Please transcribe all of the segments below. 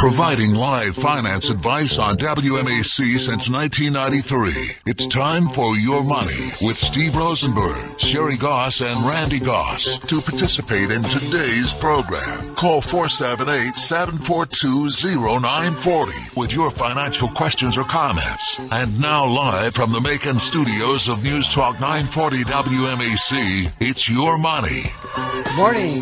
providing live finance advice on WMAC since 1993. It's time for Your Money with Steve Rosenberg, Sherry Goss, and Randy Goss. To participate in today's program, call 478-742-0940 with your financial questions or comments. And now live from the Macon studios of News Talk 940 WMAC, it's Your Money. Good morning.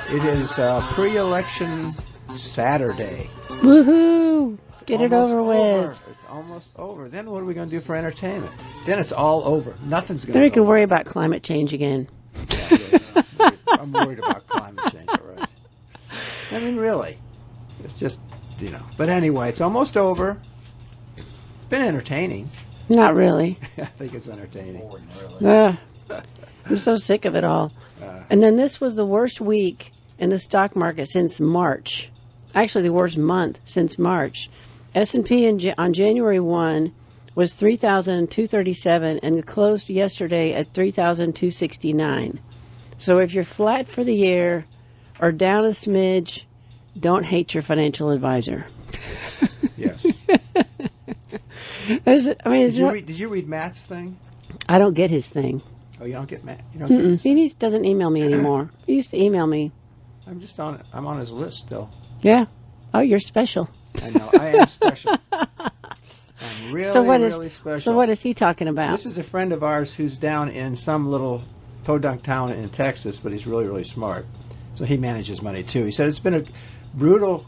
It is pre-election Saturday. Woohoo! Get it over with. It's almost over. Then what are we going to do for entertainment? Then it's all over. Nothing's going to Then we can worry about climate change again. Yeah, I'm worried about climate change, all right. I mean, really. It's just, But anyway, it's almost over. It's been entertaining. Not really. I think it's entertaining. I'm so sick of it all. And then this was the worst week in the stock market since March. Actually, the worst month since March. S&P on January 1 was 3,237 and closed yesterday at 3,269. So if you're flat for the year or down a smidge, don't hate your financial advisor. Yes. Did you read Matt's thing? I don't get his thing. Oh, you don't get Matt? You don't get his thing? He doesn't email me anymore. He used to email me. I'm on his list still. Yeah. Oh, you're special. I know. I am special. I'm really special. So what is he talking about? This is a friend of ours who's down in some little podunk town in Texas, but he's really, really smart. So he manages money, too. He said it's been a brutal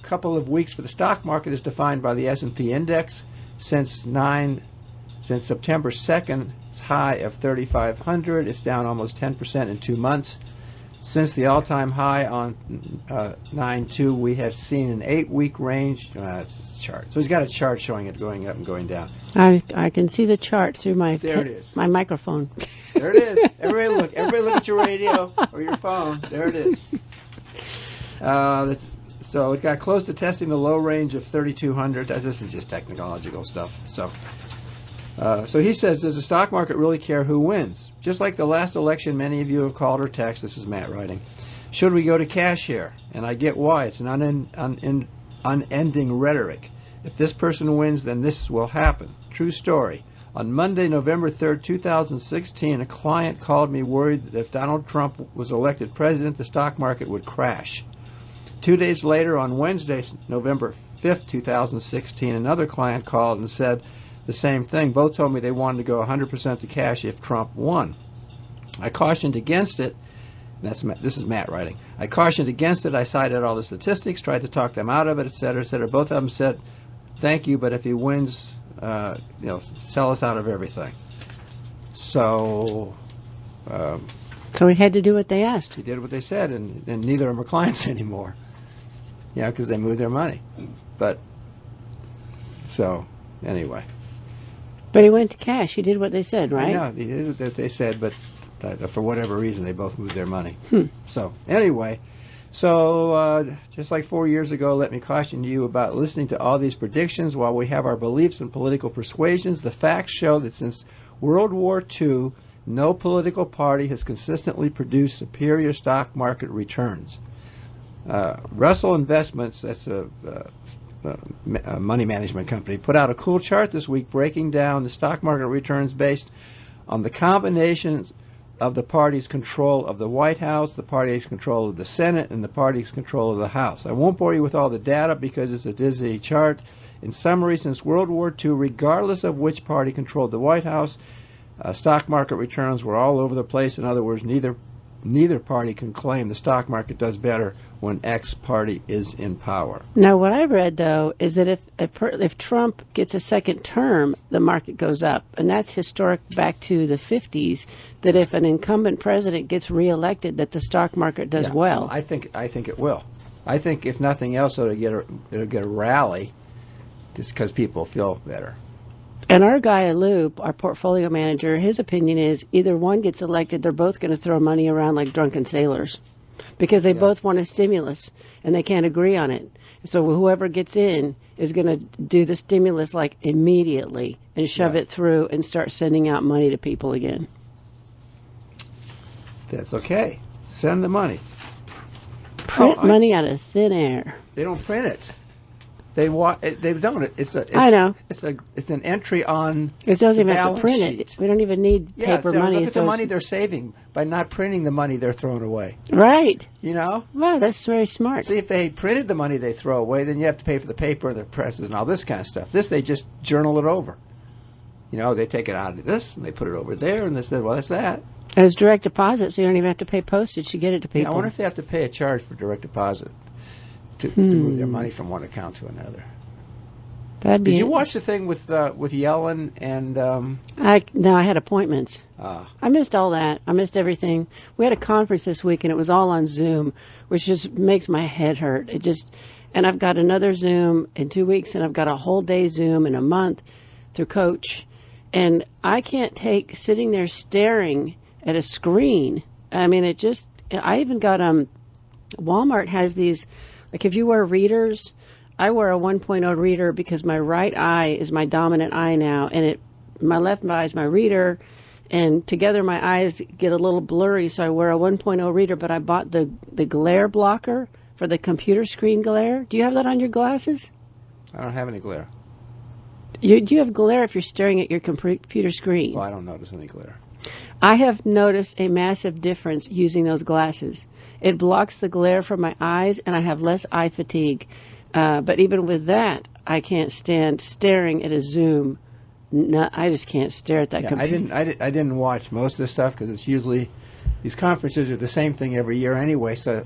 couple of weeks for the stock market as defined by the S&P index since September 2nd high of 3,500. It's down almost 10% in 2 months. Since the all-time high on 9/2, we have seen an 8-week range. That's a chart. So he's got a chart showing it going up and going down. I can see the chart through my my microphone. There it is. Everybody look at your radio or your phone. There it is. So it got close to testing the low range of 3,200. This is just technological stuff. So he says, does the stock market really care who wins? Just like the last election, many of you have called or texted. This is Matt writing. Should we go to cash here? And I get why. It's an unending rhetoric. If this person wins, then this will happen. True story. On Monday, November 3rd, 2016, a client called me worried that if Donald Trump was elected president, the stock market would crash. 2 days later, on Wednesday, November 5th, 2016, another client called and said the same thing. Both told me they wanted to go 100% to cash if Trump won. I cautioned against it. This is Matt writing. I cautioned against it. I cited all the statistics, tried to talk them out of it, et cetera, et cetera. Both of them said, thank you, but if he wins, sell us out of everything. So he had to do what they asked. He did what they said, and neither of them are clients anymore. Because they moved their money. Anyway. But he went to cash. He did what they said, right? I know, he did what they said, but for whatever reason, they both moved their money. So, anyway, just like 4 years ago, let me caution you about listening to all these predictions. While we have our beliefs and political persuasions, the facts show that since World War II, no political party has consistently produced superior stock market returns. Russell Investments, that's a money management company, put out a cool chart this week breaking down the stock market returns based on the combinations of the party's control of the White House, the party's control of the Senate, and the party's control of the House. I won't bore you with all the data because it's a dizzy chart. In summary, since World War II, regardless of which party controlled the White House, stock market returns were all over the place. In other words, neither party can claim the stock market does better when X party is in power. Now, what I've read, though, is that if Trump gets a second term, the market goes up. And that's historic back to the 50s, that if an incumbent president gets reelected, that the stock market does well. I think it will. I think, if nothing else, it'll get a rally just because people feel better. And our guy, Loop, our portfolio manager, his opinion is either one gets elected, they're both going to throw money around like drunken sailors because they both want a stimulus and they can't agree on it. So whoever gets in is going to do the stimulus like immediately and shove it through and start sending out money to people again. That's okay. Send the money. Print money out of thin air. They don't print it. They don't. I know. It's an entry on. It doesn't even have balance to print sheet. it. We don't even need paper money. Look at the money they're saving by not printing the money they're throwing away. Right. You know. Wow, that's very smart. See, if they printed the money they throw away, then you have to pay for the paper and the presses and all this kind of stuff. This, they just journal it over. You know, they take it out of this and they put it over there, and they said, "Well, that's that." And it's direct deposit, so you don't even have to pay postage to get it to people. Yeah, I wonder if they have to pay a charge for direct deposit to move their money from one account to another. Did you watch the thing with Yellen and? No, I had appointments. I missed all that. I missed everything. We had a conference this week, and it was all on Zoom, which just makes my head hurt. And I've got another Zoom in 2 weeks, and I've got a whole day Zoom in a month through Coach, and I can't take sitting there staring at a screen. I mean, I even got Walmart has these, like if you wear readers. I wear a 1.0 reader because my right eye is my dominant eye now, and my left eye is my reader, and together my eyes get a little blurry, so I wear a 1.0 reader, but I bought the glare blocker for the computer screen glare. Do you have that on your glasses? I don't have any glare. Do you have glare if you're staring at your computer screen? Well, I don't notice any glare. I have noticed a massive difference using those glasses. It blocks the glare from my eyes, and I have less eye fatigue. But even with that, I can't stand staring at a Zoom. No, I just can't stare at that computer. I didn't watch most of the stuff because it's usually these conferences are the same thing every year anyway. So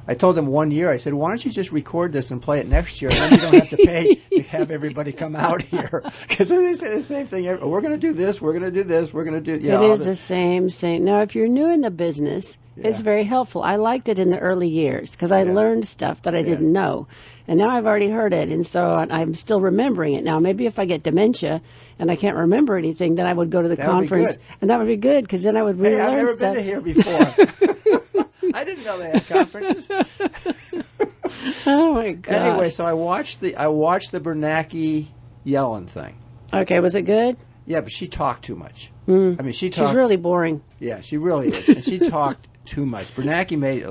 I told them one year, I said, why don't you just record this and play it next year, and then you don't have to pay to have everybody come out here, because they say the same thing. We're going to do this. We're going to do this. We're going to do. It is the same. Now, if you're new in the business, it's very helpful. I liked it in the early years because I learned stuff that I didn't know. And now I've already heard it, and so I'm still remembering it. Now, maybe if I get dementia and I can't remember anything, then I would go to the conference, and that would be good, because then I would really learn stuff. I've never been to here before. I didn't know they had conferences. Oh, my God. Anyway, so I watched the Bernanke Yellen thing. Okay, was it good? Yeah, but she talked too much. I mean, she's really boring. Yeah, she really is. And she talked too much. Bernanke made,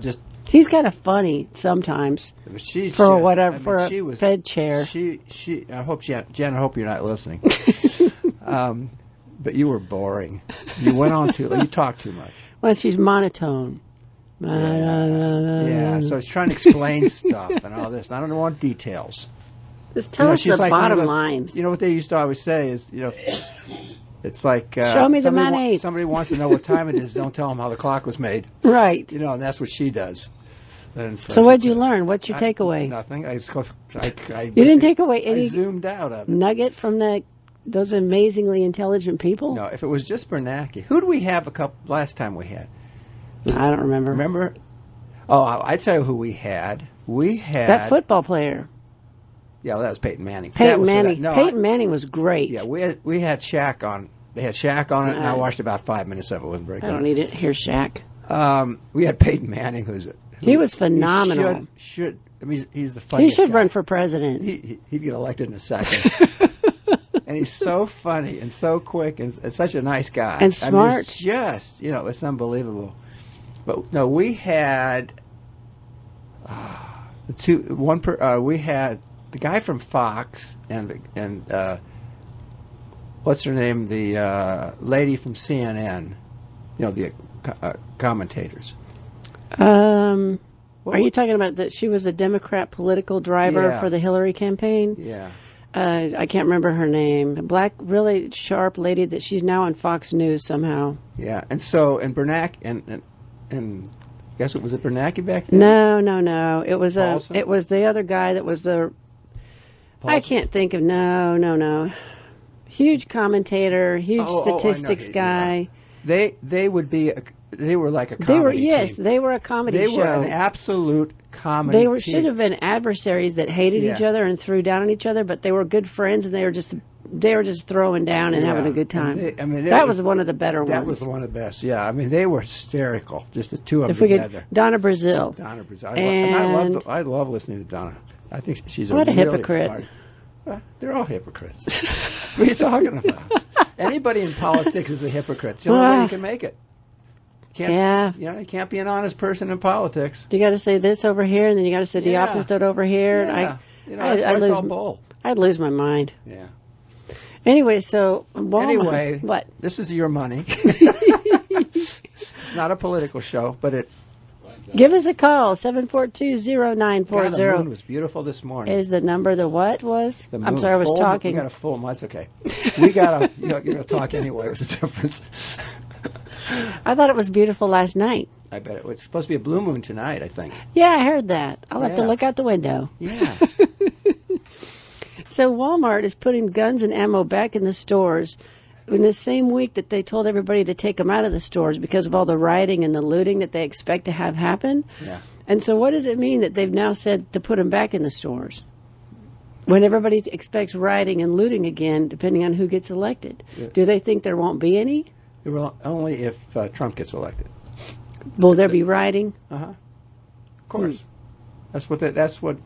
just... He's kind of funny sometimes. But she's for just, whatever, for a Fed chair. I hope Jen, I hope you're not listening. But you were boring. You went on you talked too much. Well, she's monotone. Yeah, so she's trying to explain stuff and all this. And I don't want details. Just tell us the bottom line. You know what they used to always say is, it's like... show me the money. Somebody wants to know what time it is, don't tell them how the clock was made. Right. And that's what she does. So what did you learn? What's your takeaway? Nothing. You didn't take away any I zoomed out of it. Nugget from those amazingly intelligent people? No, if it was just Bernanke. Who did we have last time we had? I don't remember. Remember? Oh, I tell you who we had. We had... That football player. Yeah, well, that was Peyton Manning. Peyton Manning was great. Yeah, we had Shaq on. They had Shaq on it, and I watched about 5 minutes of it. It wasn't very good. I don't need to hear Shaq. We had Peyton Manning, he was phenomenal. He's the funniest He should guy. Run for president. He'd get elected in a second. And he's so funny and so quick and such a nice guy. And smart. I mean, it's unbelievable. But no, we had we had the guy from Fox and what's her name? The lady from CNN. The commentators. Are you talking about that she was a Democrat political driver for the Hillary campaign? Yeah. I can't remember her name. Black, really sharp lady that she's now on Fox News somehow. Yeah, and Bernanke and guess what, was it Bernanke back then? No. It was Paulson? It was the other guy that was the. Paulson? I can't think of no. Huge commentator, huge statistics guy. Yeah. They were like a comedy team. They were a comedy show. They were an absolute comedy team. Should have been adversaries that hated each other and threw down on each other, but they were good friends, and they were just throwing down and having a good time. That was one of the better ones. That was one of the best. Yeah, I mean, they were hysterical, just the two of them together. Donna Brazil. I love listening to Donna. I think she's a hypocrite. Smart. They're all hypocrites. What are you talking about? Anybody in politics is a hypocrite. The only way you can make it. You can't be an honest person in politics. You got to say this over here, and then you got to say the opposite over here. Yeah. You know, that's why it's all bull. I'd lose my mind. Yeah. Anyway, so Walmart. Anyway, what? This is your money. It's not a political show, but it. Give us a call, 742-0940. God, the moon was beautiful this morning. Is the number the what was? The moon. I'm sorry, I was talking. We got a full moon. That's okay. We got a. You're going to talk anyway. What's the difference? I thought it was beautiful last night. I bet it was supposed to be a blue moon tonight, I think. Yeah, I heard that. I'll have to look out the window. Yeah. So Walmart is putting guns and ammo back in the stores in the same week that they told everybody to take them out of the stores because of all the rioting and the looting that they expect to have happen. Yeah. And so what does it mean that they've now said to put them back in the stores? When everybody expects rioting and looting again, depending on who gets elected. Yeah. Do they think there won't be any? Well, only if Trump gets elected. Will there be rioting? Uh-huh. Of course. That's what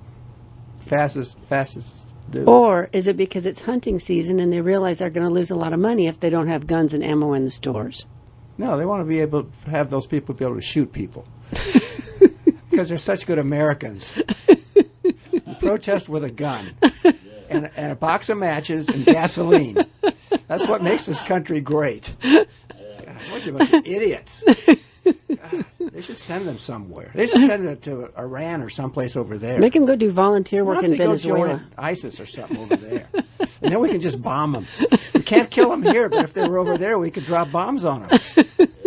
fascists do. Or is it because it's hunting season and they realize they're going to lose a lot of money if they don't have guns and ammo in the stores? No, they want to be able to have those people be able to shoot people. Because they're such good Americans. You protest with a gun and a box of matches and gasoline. That's what makes this country great. God, what a bunch of idiots. God, they should send them somewhere. They should send them to Iran or someplace over there. Make them go do volunteer work in Venezuela. Go join ISIS or something over there. And then we can just bomb them. We can't kill them here, but if they were over there, we could drop bombs on them.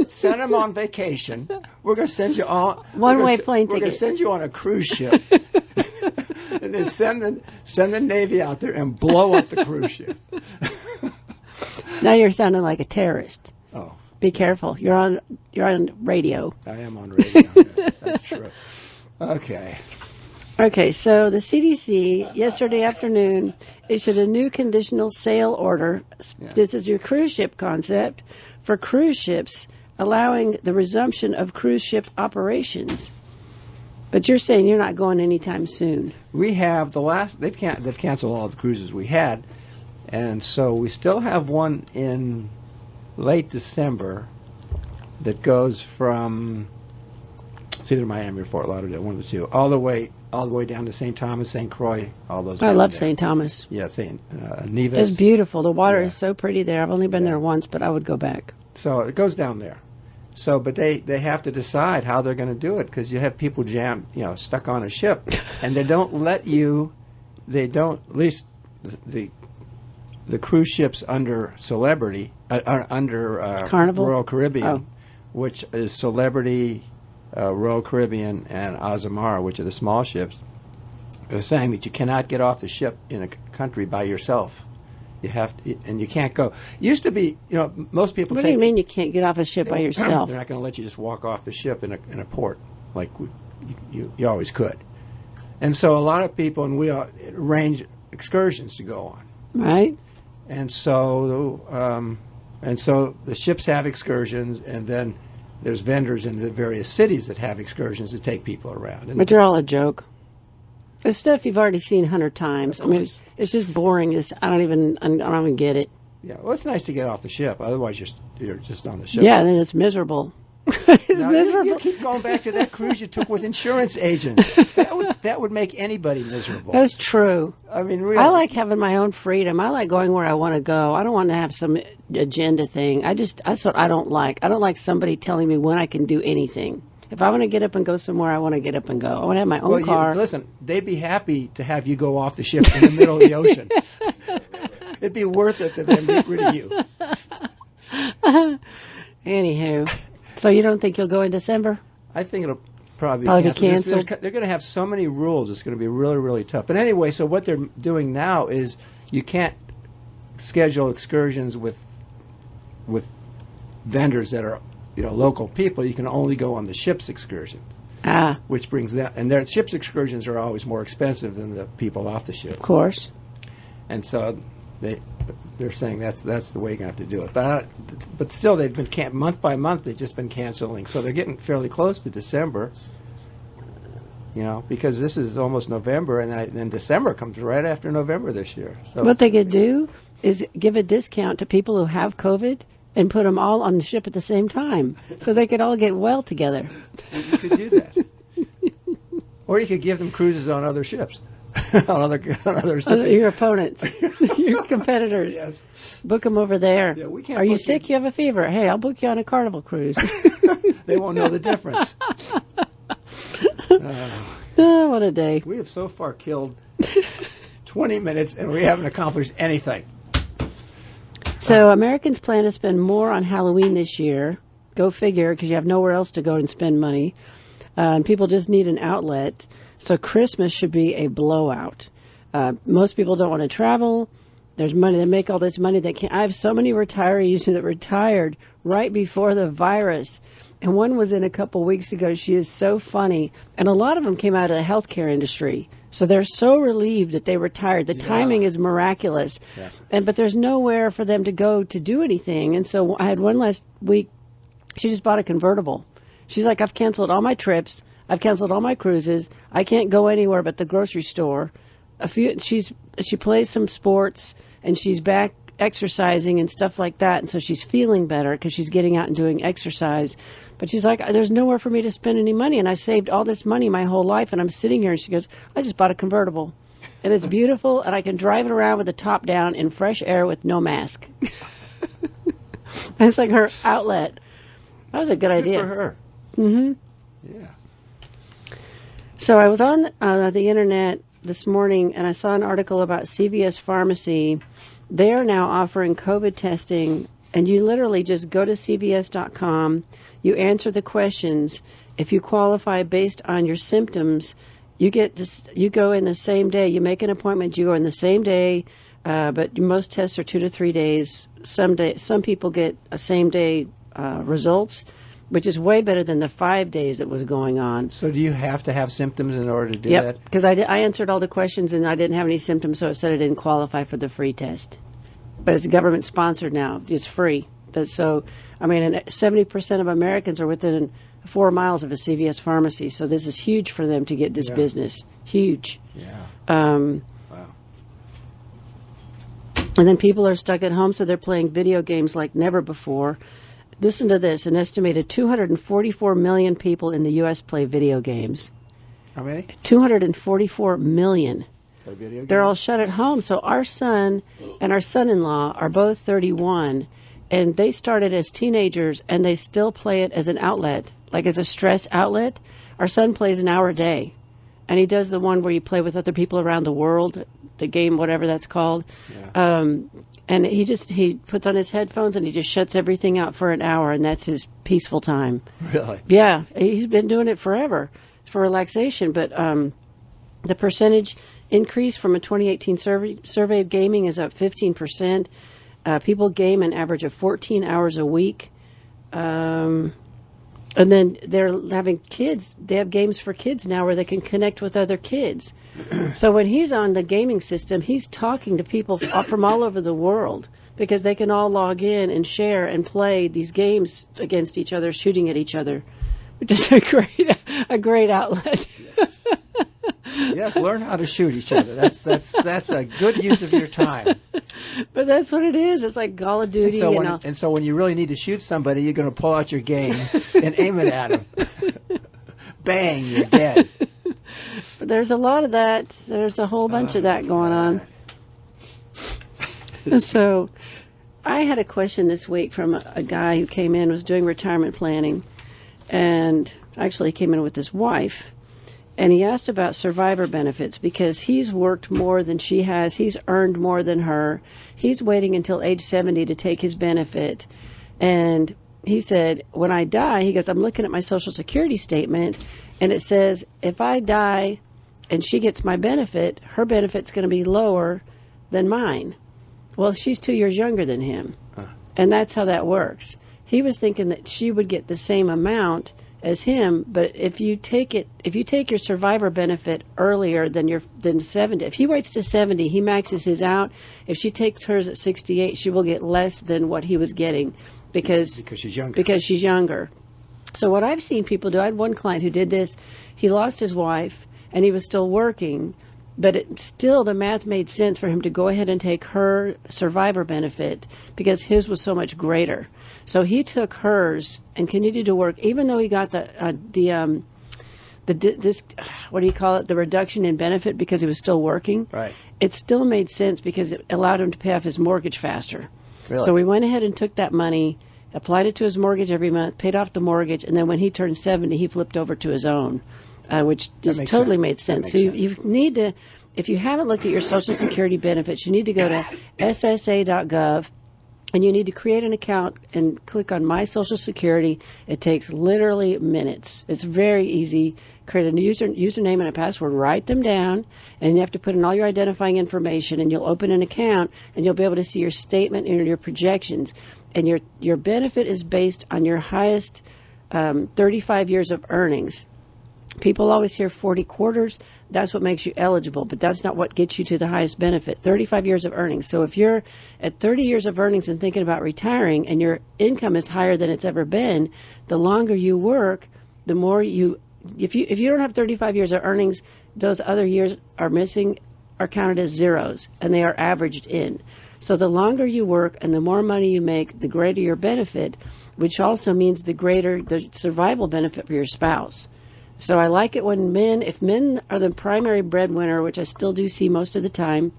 Send them on vacation. We're going to send you on one-way plane ticket. We're going to send you on a cruise ship. And then send the Navy out there and blow up the cruise ship. Now you're sounding like a terrorist. Oh. Be careful. You're on radio. I am on radio. Yes, that's true. Okay. Okay, so the CDC yesterday afternoon issued a new conditional sale order. Yeah. This is your cruise ship concept for cruise ships, allowing the resumption of cruise ship operations. But you're saying you're not going anytime soon. We have they've canceled all the cruises we had, and so we still have one in late December that goes from it's either Miami or Fort Lauderdale, one of the two, all the way down to St. Thomas, St. Croix, all those. I love St. Thomas. Yeah, St. Nevis. It's beautiful. The water is so pretty there. I've only been there once, but I would go back. So it goes down there. So, but they have to decide how they're going to do it because you have people stuck on a ship, and they don't let you. They don't, at least the cruise ships under Celebrity, under Carnival? Royal Caribbean, which is Celebrity, Royal Caribbean, and Azamara, which are the small ships. They're saying that you cannot get off the ship in a country by yourself. You have to, and you can't go. It used to be, most people. What do you mean you can't get off a ship by yourself? They're not going to let you just walk off the ship in a port like you always could. And so a lot of people, and we arrange excursions to go on. Right. And so the ships have excursions, and then there's vendors in the various cities that have excursions to take people around. But they're all a joke. It's stuff you've already seen 100 times. I mean, it's just boring. I don't even get it. Yeah, well, it's nice to get off the ship. Otherwise, you're just on the ship. Yeah, then it's miserable. Miserable. You keep going back to that cruise you took with insurance agents. That would make anybody miserable. That's true. I mean, really. I like having my own freedom. I like going where I want to go. I don't want to have some agenda thing. That's what I don't like. I don't like somebody telling me when I can do anything. If I want to get up and go somewhere, I want to get up and go. I want to have my own car. Listen, they'd be happy to have you go off the ship in the middle of the ocean. It'd be worth it to them get rid of you. Anywho, so you don't think you'll go in December? I think it'll probably be canceled. They're going to have so many rules. It's going to be really, really tough. But anyway, so what they're doing now is you can't schedule excursions with vendors that are local people. You can only go on the ship's excursion. Which brings that, and their ship's excursions are always more expensive than the people off the ship. Of course. And so they're saying that's the way you're going to have to do it. But still, they've been month by month. They've just been canceling. So they're getting fairly close to December. Because this is almost November, and then December comes right after November this year. So what they could do is give a discount to people who have COVID and put them all on the ship at the same time, so they could all get well together. You could do that. Or you could give them cruises on other ships. Your opponents, your competitors. Yes. Book them over there. Yeah, we can't. Are you sick? You have a fever? Hey, I'll book you on a Carnival cruise. They won't know the difference. Oh, what a day. We have so far killed 20 minutes and we haven't accomplished anything. So Americans plan to spend more on Halloween this year. Go figure, because you have nowhere else to go and spend money. And people just need an outlet. So Christmas should be a blowout. Most people don't want to travel. There's money. They make all this money. They can't. I have so many retirees that retired right before the virus. And one was in a couple weeks ago. She is so funny. And a lot of them came out of the healthcare industry. So they're so relieved that they retired. The timing is miraculous. Yeah. But there's nowhere for them to go to do anything. And so I had one last week. She just bought a convertible. She's like, I've canceled all my trips. I've canceled all my cruises. I can't go anywhere but the grocery store. She plays some sports, and she's back exercising and stuff like that. And so she's feeling better because she's getting out and doing exercise. But she's like, there's nowhere for me to spend any money. And I saved all this money my whole life. And I'm sitting here, and she goes, I just bought a convertible. And it's beautiful, and I can drive it around with the top down in fresh air with no mask. It's like her outlet. That was a good idea. For her. Mm-hmm. Yeah. So I was on the internet this morning, and I saw an article about CVS Pharmacy. They are now offering COVID testing, and you literally just go to CVS.com. You answer the questions. If you qualify based on your symptoms, you get this. You go in the same day. You make an appointment. You go in the same day. But most tests are 2 to 3 days. Some people get a same day results, which is way better than the 5 days that was going on. So do you have to have symptoms in order to do that? Yep, because I answered all the questions and I didn't have any symptoms, so it said I didn't qualify for the free test. But it's government sponsored now. It's free. But so, I mean, 70% of Americans are within 4 miles of a CVS pharmacy, so this is huge for them to get this business. Huge. Yeah. Wow. And then people are stuck at home, so they're playing video games like never before. Listen to this. An estimated 244 million people in the U.S. play video games. How many? 244 million. Play video games? They're all shut at home. So our son and our son-in-law are both 31, and they started as teenagers, and they still play it as an outlet, like as a stress outlet. Our son plays an hour a day, and he does the one where you play with other people around the world, the game, whatever that's called. Yeah. And he puts on his headphones and he just shuts everything out for an hour, and that's his peaceful time. Really? Yeah, he's been doing it forever for relaxation. But the percentage increase from a 2018 survey of gaming is up 15%. People game an average of 14 hours a week. And then they're having kids. They have games for kids now where they can connect with other kids. So when he's on the gaming system, he's talking to people from all over the world because they can all log in and share and play these games against each other, shooting at each other, which is a great outlet. Yes, learn how to shoot each other. That's a good use of your time. But that's what it is. It's like Call of Duty. And so when you really need to shoot somebody, you're going to pull out your game and aim it at them. Bang, you're dead. But there's a lot of that. There's a whole bunch of that going on. So I had a question this week from a guy who came in, was doing retirement planning, and actually came in with his wife. And he asked about survivor benefits because he's worked more than she has. He's earned more than her. He's waiting until age 70 to take his benefit. And he said, when I die, he goes, I'm looking at my Social Security statement, and it says if I die and she gets my benefit, her benefit's going to be lower than mine. Well, she's 2 years younger than him. And that's how that works. He was thinking that she would get the same amount as him, but if you take your survivor benefit earlier than 70, if he waits to 70, he maxes his out. If she takes hers at 68, she will get less than what he was getting because she's younger. Because she's younger. So what I've seen people do, I had one client who did this. He lost his wife and he was still working, but still the math made sense for him to go ahead and take her survivor benefit because his was so much greater. So he took hers and continued to work, even though he got the what do you call it? The reduction in benefit because he was still working. Right. It still made sense because it allowed him to pay off his mortgage faster. Really? So we went ahead and took that money, applied it to his mortgage every month, paid off the mortgage, and then when he turned 70, he flipped over to his own, which just totally made sense. So you need to, if you haven't looked at your Social Security benefits, you need to go to ssa.gov. And you need to create an account and click on My Social Security. It takes literally minutes. It's very easy. Create a username and a password. Write them down, and you have to put in all your identifying information, and you'll open an account, and you'll be able to see your statement and your projections. And your benefit is based on your highest 35 years of earnings. People always hear 40 quarters. That's what makes you eligible, but that's not what gets you to the highest benefit. 35 years of earnings. So if you're at 30 years of earnings and thinking about retiring and your income is higher than it's ever been, the longer you work, the more you, if you don't have 35 years of earnings, those other years are missing, are counted as zeros, and they are averaged in. So the longer you work and the more money you make, the greater your benefit, which also means the greater the survival benefit for your spouse. So I like it when if men are the primary breadwinner, which I still do see most of the time,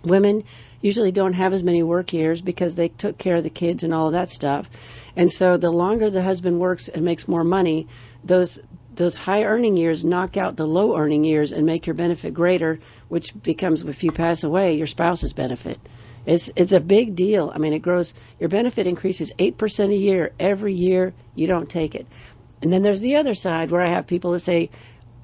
women usually don't have as many work years because they took care of the kids and all of that stuff. And so the longer the husband works and makes more money, those high earning years knock out the low earning years and make your benefit greater, which becomes, if you pass away, your spouse's benefit. It's a big deal. I mean, it grows, your benefit increases 8% a year every year you don't take it. And then there's the other side where I have people that say,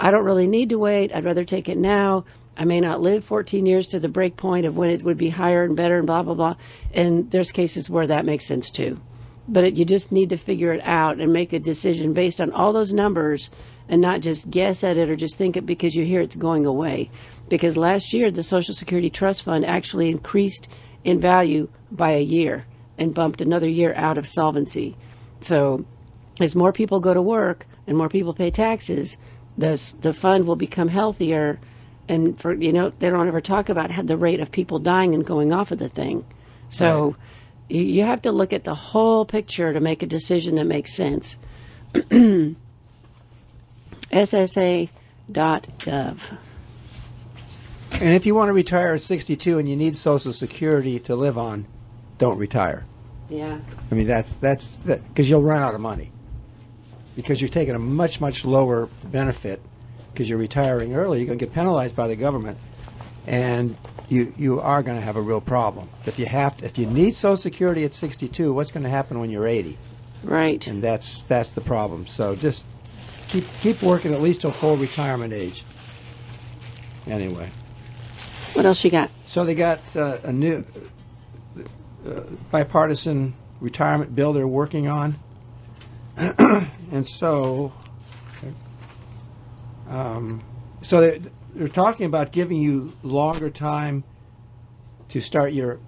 I don't really need to wait. I'd rather take it now. I may not live 14 years to the break point of when it would be higher and better and blah, blah, blah. And there's cases where that makes sense too. But you just need to figure it out and make a decision based on all those numbers and not just guess at it or just think it because you hear it's going away. Because last year, the Social Security Trust Fund actually increased in value by a year and bumped another year out of solvency. So as more people go to work and more people pay taxes, the fund will become healthier. And they don't ever talk about the rate of people dying and going off of the thing. So you have to look at the whole picture to make a decision that makes sense. SSA.gov. And if you want to retire at 62 and you need Social Security to live on, don't retire. Yeah. I mean, that's because you'll run out of money. Because you're taking a much, much lower benefit because you're retiring early. You're going to get penalized by the government, and you are going to have a real problem. If you need Social Security at 62, what's going to happen when you're 80? Right. And that's the problem. So just keep working at least till full retirement age. Anyway. What else you got? So they got a new bipartisan retirement bill they're working on. And so they're talking about giving you longer time to start your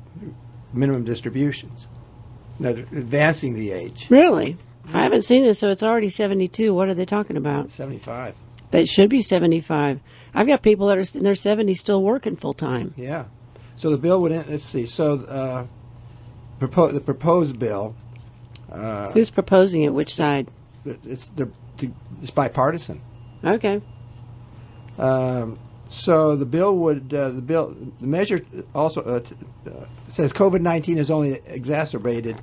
minimum distributions. They're advancing the age. Really? I haven't seen this, so it's already 72. What are they talking about? 75. It should be 75. I've got people that are in their 70s still working full time. Yeah. So the bill would, let's see. So the proposed bill. Who's proposing it? Which side? It's bipartisan. Okay. So the bill would the measure also says COVID-19 has only exacerbated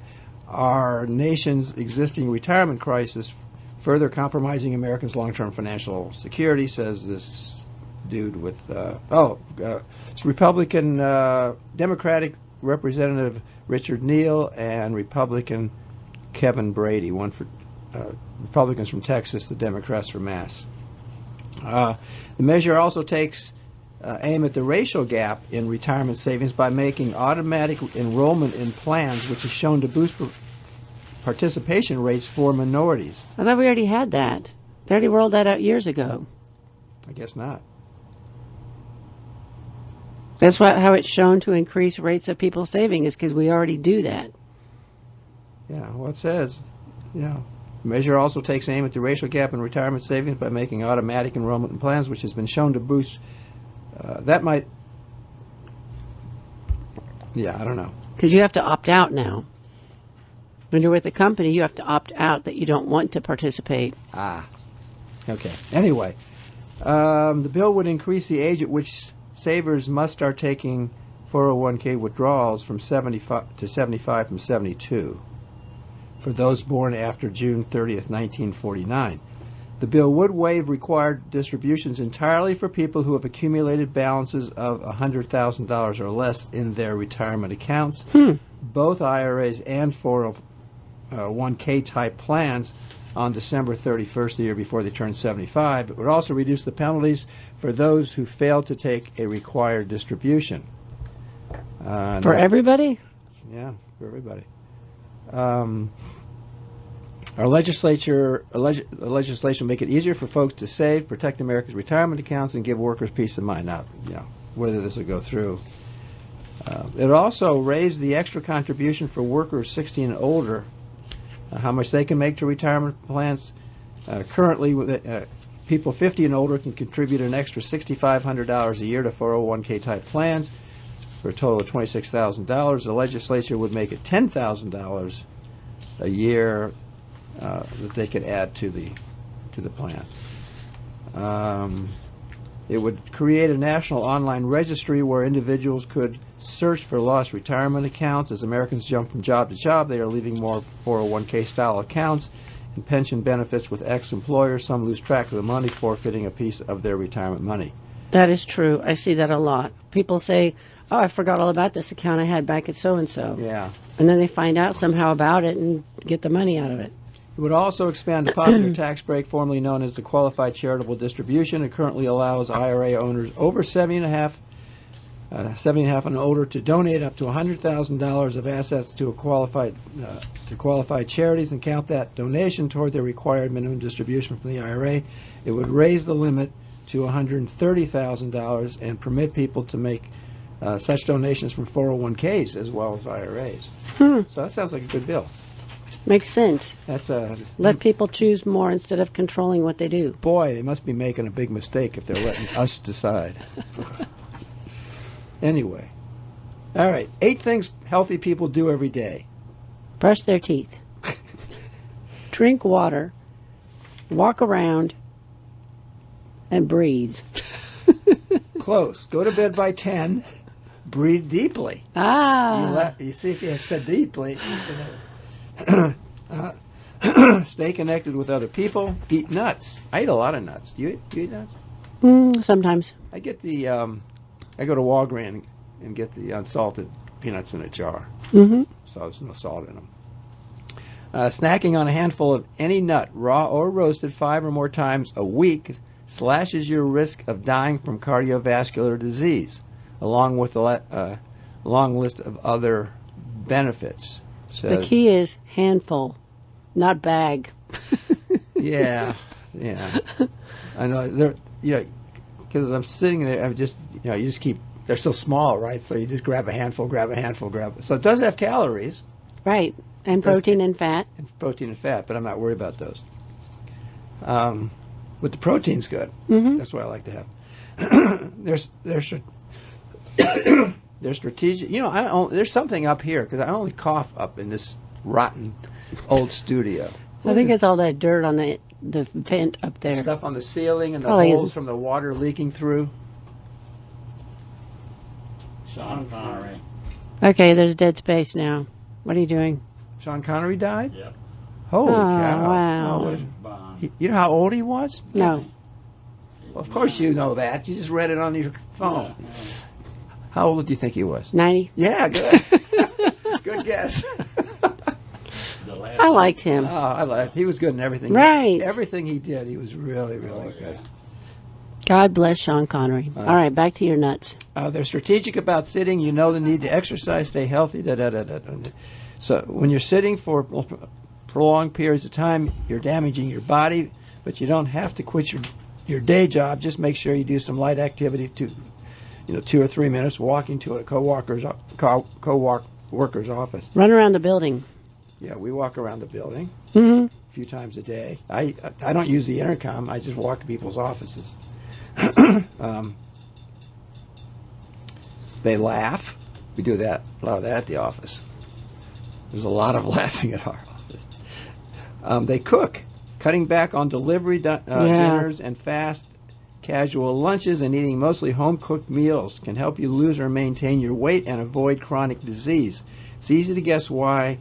our nation's existing retirement crisis, further compromising Americans' long-term financial security. Says this dude with it's Republican Democratic Representative Richard Neal and Republican Kevin Brady, one for Republicans from Texas, the Democrats from Mass. The measure also takes aim at the racial gap in retirement savings by making automatic enrollment in plans, which is shown to boost participation rates for minorities. I thought we already had that. They already rolled that out years ago. I guess not. That's how it's shown to increase rates of people saving, is because we already do that. Yeah, well, it says, the measure also takes aim at the racial gap in retirement savings by making automatic enrollment in plans, which has been shown to boost. That might, I don't know. Because you have to opt out now. When you're with a company, you have to opt out that you don't want to participate. Okay. Anyway, the bill would increase the age at which savers must start taking 401k withdrawals from 75 to 75 from 72 for those born after June 30th, 1949. The bill would waive required distributions entirely for people who have accumulated balances of $100,000 or less in their retirement accounts. Both IRAs and 401k type plans on December 31st, the year before they turn 75. It would also reduce the penalties for those who failed to take a required distribution. For everybody? Yeah, for everybody. Our legislation will make it easier for folks to save, protect America's retirement accounts, and give workers peace of mind. Now, whether this will go through. It also raised the extra contribution for workers 60 and older, how much they can make to retirement plans. Currently, people 50 and older can contribute an extra $6,500 a year to 401k type plans for a total of $26,000. The legislature would make it $10,000 a year that they could add to the plan. It would create a national online registry where individuals could search for lost retirement accounts. As Americans jump from job to job, they are leaving more 401k style accounts and pension benefits with ex-employers. Some lose track of the money, forfeiting a piece of their retirement money. That is true. I see that a lot. People say, oh, I forgot all about this account I had back at so-and-so. Yeah. And then they find out somehow about it and get the money out of it. It would also expand the popular tax break, formerly known as the qualified charitable distribution. It currently allows IRA owners over 70 and older to donate up to $100,000 of assets to qualified charities and count that donation toward their required minimum distribution from the IRA. It would raise the limit to $130,000 and permit people to make such donations from 401ks as well as IRAs. So that sounds like a good bill. Makes sense. Let people choose more instead of controlling what they do. Boy, they must be making a big mistake if they're letting us decide. Anyway. All right. 8 things healthy people do every day. Brush their teeth. Drink water. Walk around. And breathe. Close. Go to bed by 10. Breathe deeply. You see if you had said deeply. Stay connected with other people. Eat nuts. I eat a lot of nuts. Do you eat nuts? Sometimes. I get the I go to Walgreens and get the unsalted peanuts in a jar. So there's no salt in them. Snacking on a handful of any nut, raw or roasted, 5 or more times a week slashes your risk of dying from cardiovascular disease, along with a long list of other benefits. The key is handful, not bag. Yeah. I know. Because I'm sitting there, I'm just, you just keep. They're so small, right? So you just grab a handful. So it does have calories. Right, and protein and fat. But I'm not worried about those. But the protein's good. That's what I like to have. They're strategic. There's something up here because I only cough up in this rotten old studio. I think it's all that dirt on the vent up there. Stuff on the ceiling and the holes from the water leaking through. Sean Connery. Okay, there's dead space now. What are you doing? Sean Connery died? Yep. Holy cow. Wow. You know how old he was? No. Well, of course you know that. You just read it on your phone. Yeah. How old do you think he was? 90. Yeah, good. Good guess. I liked him. He was good in everything. Right. Everything he did, he was really, really good. God bless Sean Connery. All right, back to your nuts. They're strategic about sitting. You know the need to exercise, stay healthy. So when you're sitting for prolonged periods of time, you're damaging your body, but you don't have to quit your day job. Just make sure you do some light activity, 2 or 3 minutes, walking to a co-worker's office. Run around the building. Yeah, we walk around the building a few times a day. I don't use the intercom. I just walk to people's offices. They laugh. We do a lot of that at the office. There's a lot of laughing at our office. They cook. Cutting back on delivery dinners and fast casual lunches and eating mostly home-cooked meals can help you lose or maintain your weight and avoid chronic disease. It's easy to guess why.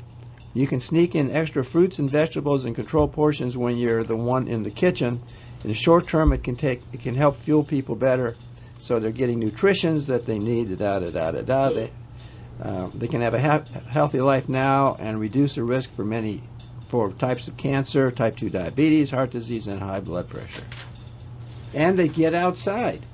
You can sneak in extra fruits and vegetables and control portions when you're the one in the kitchen. In the short term, it can help fuel people better, so they're getting nutritions that they need. They can have a healthy life now and reduce the risk for types of cancer, type 2 diabetes, heart disease, and high blood pressure. And they get outside.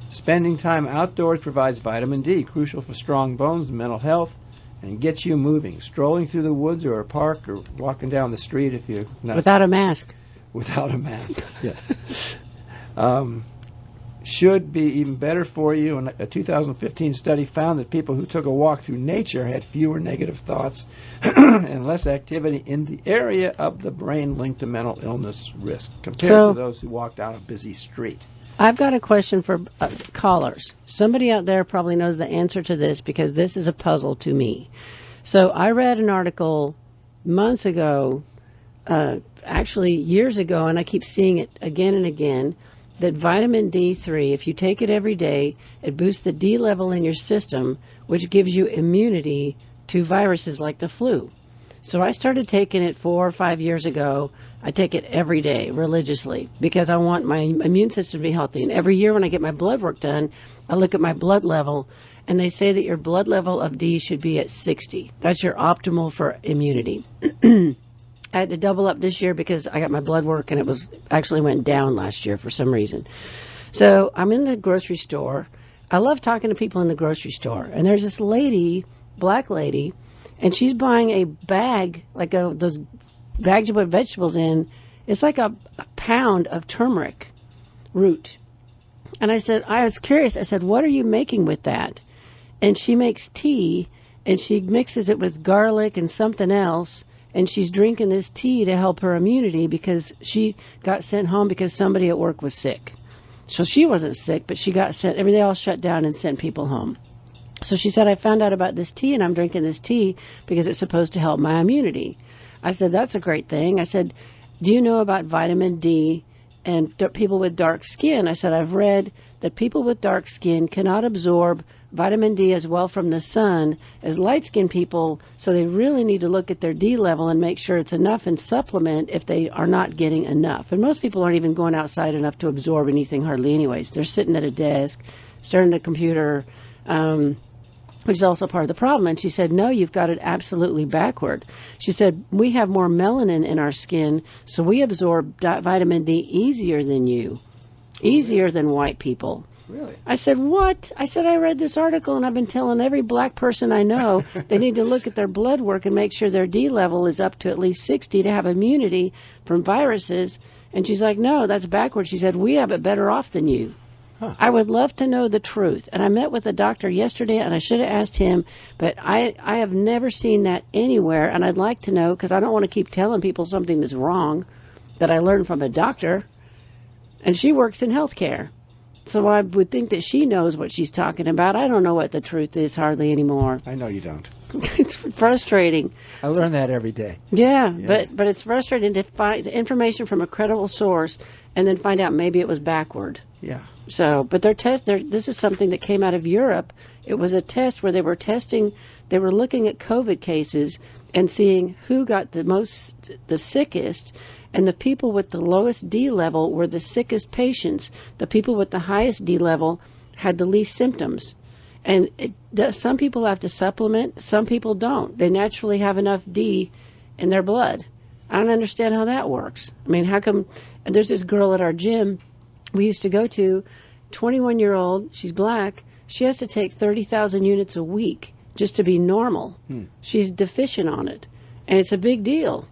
Spending time outdoors provides vitamin D, crucial for strong bones and mental health, and gets you moving. Strolling through the woods or a park or walking down the street if you're not... Without a mask. Without a mask, yeah. Should be even better for you. And a 2015 study found that people who took a walk through nature had fewer negative thoughts and less activity in the area of the brain linked to mental illness risk compared to those who walked down a busy street. I've got a question for callers. Somebody out there probably knows the answer to this because this is a puzzle to me. So I read an article months ago, actually years ago, and I keep seeing it again and again, that vitamin D3, if you take it every day, it boosts the D level in your system, which gives you immunity to viruses like the flu. So I started taking it 4 or 5 years ago. I take it every day religiously because I want my immune system to be healthy. And every year when I get my blood work done, I look at my blood level, and they say that your blood level of D should be at 60. That's your optimal for immunity. I had to double up this year because I got my blood work and it was actually went down last year for some reason. So I'm in the grocery store. I love talking to people in the grocery store. And there's this lady, black lady, and she's buying a bag, like those bags you put vegetables in. It's like a pound of turmeric root. And I was curious. I said, what are you making with that? And she makes tea, and she mixes it with garlic and something else. And she's drinking this tea to help her immunity because she got sent home because somebody at work was sick. So she wasn't sick, but she got sent. They all shut down and sent people home. So she said, I found out about this tea, and I'm drinking this tea because it's supposed to help my immunity. I said, that's a great thing. I said, do you know about vitamin D and people with dark skin? I said, I've read that people with dark skin cannot absorb vitamin D as well from the sun as light-skinned people, so they really need to look at their D level and make sure it's enough and supplement if they are not getting enough. And most people aren't even going outside enough to absorb anything hardly anyways. They're sitting at a desk, staring at a computer, which is also part of the problem. And she said, no, you've got it absolutely backward. She said, we have more melanin in our skin, so we absorb vitamin D easier than you, easier than white people. Really? I said, what? I said, I read this article, and I've been telling every black person I know they need to look at their blood work and make sure their D level is up to at least 60 to have immunity from viruses. And she's like, no, that's backwards. She said, we have it better off than you. Huh. I would love to know the truth. And I met with a doctor yesterday, and I should have asked him, but I have never seen that anywhere, and I'd like to know because I don't want to keep telling people something that's wrong that I learned from a doctor. And she works in healthcare. So I would think that she knows what she's talking about. I don't know what the truth is hardly anymore. I know you don't. It's frustrating. I learn that every day. Yeah. But it's frustrating to find the information from a credible source and then find out maybe it was backward. Yeah. So, but this is something that came out of Europe. It was a test where they were looking at COVID cases and seeing who got the sickest. And the people with the lowest D level were the sickest patients. The people with the highest D level had the least symptoms. And some people have to supplement, some people don't. They naturally have enough D in their blood. I don't understand how that works. I mean, how come? And there's this girl at our gym we used to go to, 21-year-old, she's black. She has to take 30,000 units a week just to be normal. She's deficient on it. And it's a big deal.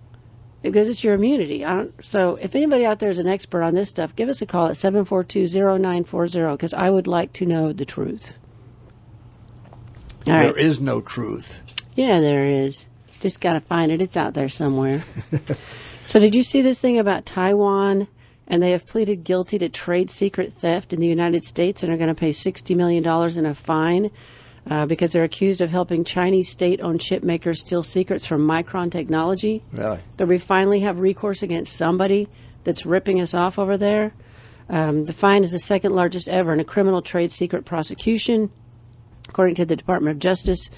Because it's your immunity. So if anybody out there is an expert on this stuff, give us a call at 742-0940 because I would like to know the truth. All right. There is no truth. Yeah, there is. Just got to find it. It's out there somewhere. So did you see this thing about Taiwan? And they have pleaded guilty to trade secret theft in the United States and are going to pay $60 million in a fine. because they're accused of helping Chinese state-owned chip makers steal secrets from Micron Technology. Really? That we finally have recourse against somebody that's ripping us off over there. The fine is the second largest ever in a criminal trade secret prosecution. According to the Department of Justice,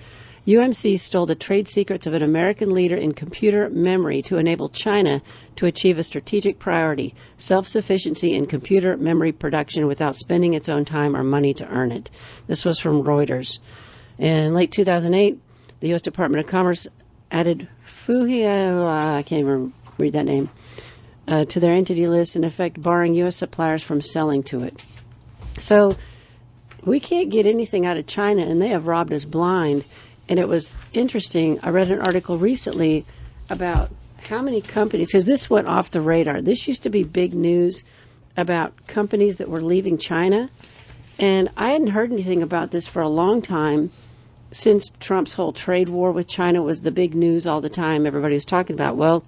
UMC stole the trade secrets of an American leader in computer memory to enable China to achieve a strategic priority, self-sufficiency in computer memory production without spending its own time or money to earn it. This was from Reuters. In late 2008, the U.S. Department of Commerce added I can't even read that name, to their entity list, in effect barring U.S. suppliers from selling to it. So we can't get anything out of China, and they have robbed us blind. And it was interesting. I read an article recently about how many companies, because this went off the radar. This used to be big news about companies that were leaving China. And I hadn't heard anything about this for a long time since Trump's whole trade war with China was the big news all the time. Everybody was talking about. Well,